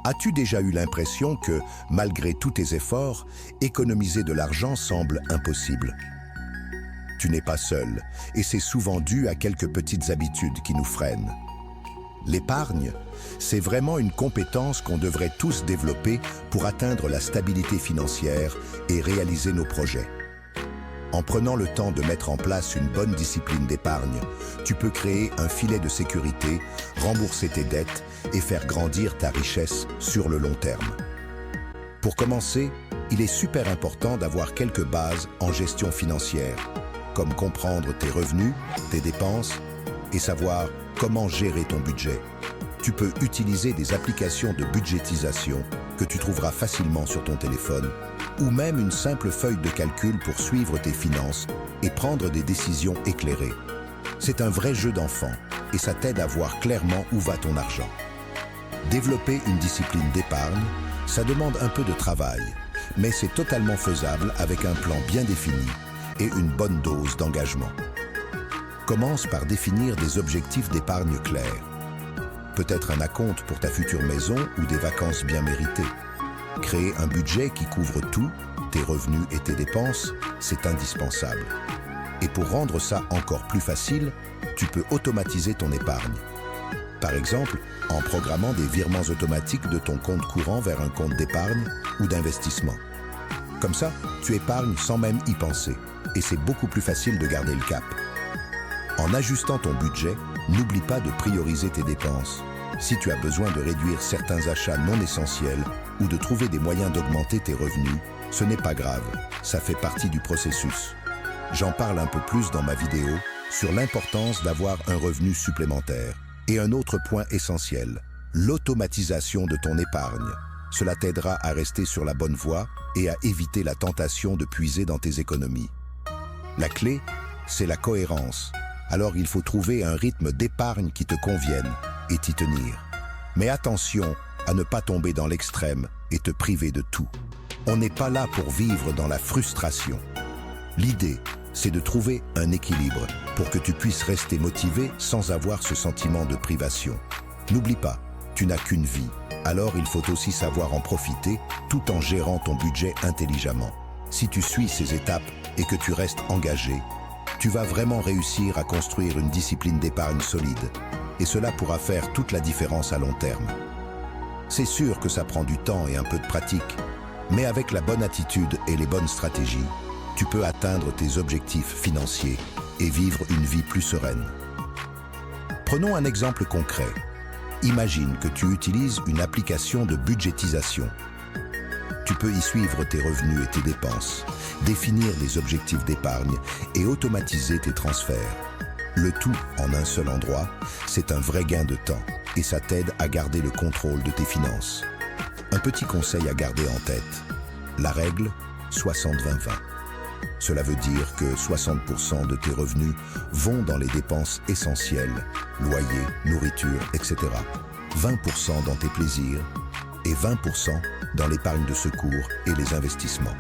As-tu déjà eu l'impression que, malgré tous tes efforts, économiser de l'argent semble impossible? Tu n'es pas seul, et c'est souvent dû à quelques petites habitudes qui nous freinent. L'épargne, c'est vraiment une compétence qu'on devrait tous développer pour atteindre la stabilité financière et réaliser nos projets. En prenant le temps de mettre en place une bonne discipline d'épargne, tu peux créer un filet de sécurité, rembourser tes dettes et faire grandir ta richesse sur le long terme. Pour commencer, il est super important d'avoir quelques bases en gestion financière, comme comprendre tes revenus, tes dépenses et savoir comment gérer ton budget. Tu peux utiliser des applications de budgétisation que tu trouveras facilement sur ton téléphone, ou même une simple feuille de calcul pour suivre tes finances et prendre des décisions éclairées. C'est un vrai jeu d'enfant et ça t'aide à voir clairement où va ton argent. Développer une discipline d'épargne, ça demande un peu de travail, mais c'est totalement faisable avec un plan bien défini et une bonne dose d'engagement. Commence par définir des objectifs d'épargne clairs. Peut-être un acompte pour ta future maison ou des vacances bien méritées. Créer un budget qui couvre tout, tes revenus et tes dépenses, c'est indispensable. Et pour rendre ça encore plus facile, tu peux automatiser ton épargne. Par exemple, en programmant des virements automatiques de ton compte courant vers un compte d'épargne ou d'investissement. Comme ça, tu épargnes sans même y penser, et c'est beaucoup plus facile de garder le cap. En ajustant ton budget, n'oublie pas de prioriser tes dépenses. Si tu as besoin de réduire certains achats non essentiels ou de trouver des moyens d'augmenter tes revenus, ce n'est pas grave, ça fait partie du processus. J'en parle un peu plus dans ma vidéo sur l'importance d'avoir un revenu supplémentaire. Et un autre point essentiel, l'automatisation de ton épargne. Cela t'aidera à rester sur la bonne voie et à éviter la tentation de puiser dans tes économies. La clé, c'est la cohérence. Alors il faut trouver un rythme d'épargne qui te convienne et t'y tenir. Mais attention à ne pas tomber dans l'extrême et te priver de tout. On n'est pas là pour vivre dans la frustration. L'idée, c'est de trouver un équilibre pour que tu puisses rester motivé sans avoir ce sentiment de privation. N'oublie pas, tu n'as qu'une vie, alors il faut aussi savoir en profiter tout en gérant ton budget intelligemment. Si tu suis ces étapes et que tu restes engagé, tu vas vraiment réussir à construire une discipline d'épargne solide, et cela pourra faire toute la différence à long terme. C'est sûr que ça prend du temps et un peu de pratique, mais avec la bonne attitude et les bonnes stratégies, tu peux atteindre tes objectifs financiers et vivre une vie plus sereine. Prenons un exemple concret. Imagine que tu utilises une application de budgétisation. Tu peux y suivre tes revenus et tes dépenses, définir des objectifs d'épargne et automatiser tes transferts. Le tout en un seul endroit, c'est un vrai gain de temps et ça t'aide à garder le contrôle de tes finances. Un petit conseil à garder en tête. La règle 60-20-20. Cela veut dire que 60% de tes revenus vont dans les dépenses essentielles, loyer, nourriture, etc. 20% dans tes plaisirs et 20% dans l'épargne de secours et les investissements.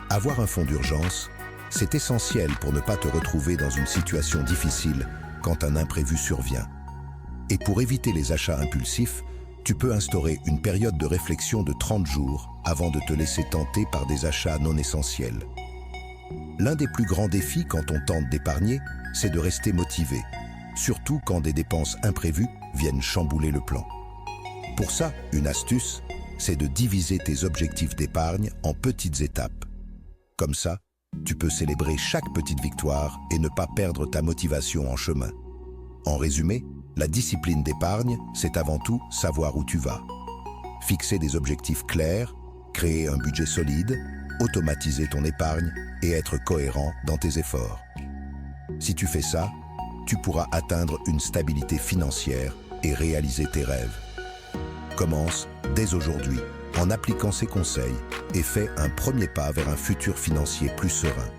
Avoir un fonds d'urgence, c'est essentiel pour ne pas te retrouver dans une situation difficile quand un imprévu survient. Et pour éviter les achats impulsifs, tu peux instaurer une période de réflexion de 30 jours avant de te laisser tenter par des achats non essentiels. L'un des plus grands défis quand on tente d'épargner, c'est de rester motivé, surtout quand des dépenses imprévues viennent chambouler le plan. Pour ça, une astuce, c'est de diviser tes objectifs d'épargne en petites étapes. Comme ça, tu peux célébrer chaque petite victoire et ne pas perdre ta motivation en chemin. En résumé, la discipline d'épargne, c'est avant tout savoir où tu vas. Fixer des objectifs clairs, créer un budget solide, automatiser ton épargne et être cohérent dans tes efforts. Si tu fais ça, tu pourras atteindre une stabilité financière et réaliser tes rêves. Commence dès aujourd'hui en appliquant ces conseils et fais un premier pas vers un futur financier plus serein.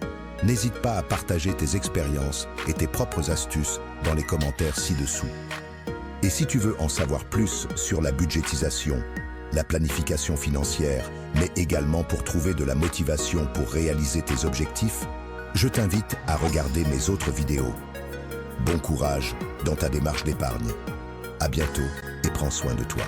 N'hésite pas à partager tes expériences et tes propres astuces dans les commentaires ci-dessous. Et si tu veux en savoir plus sur la budgétisation, la planification financière, mais également pour trouver de la motivation pour réaliser tes objectifs, je t'invite à regarder mes autres vidéos. Bon courage dans ta démarche d'épargne. À bientôt et prends soin de toi.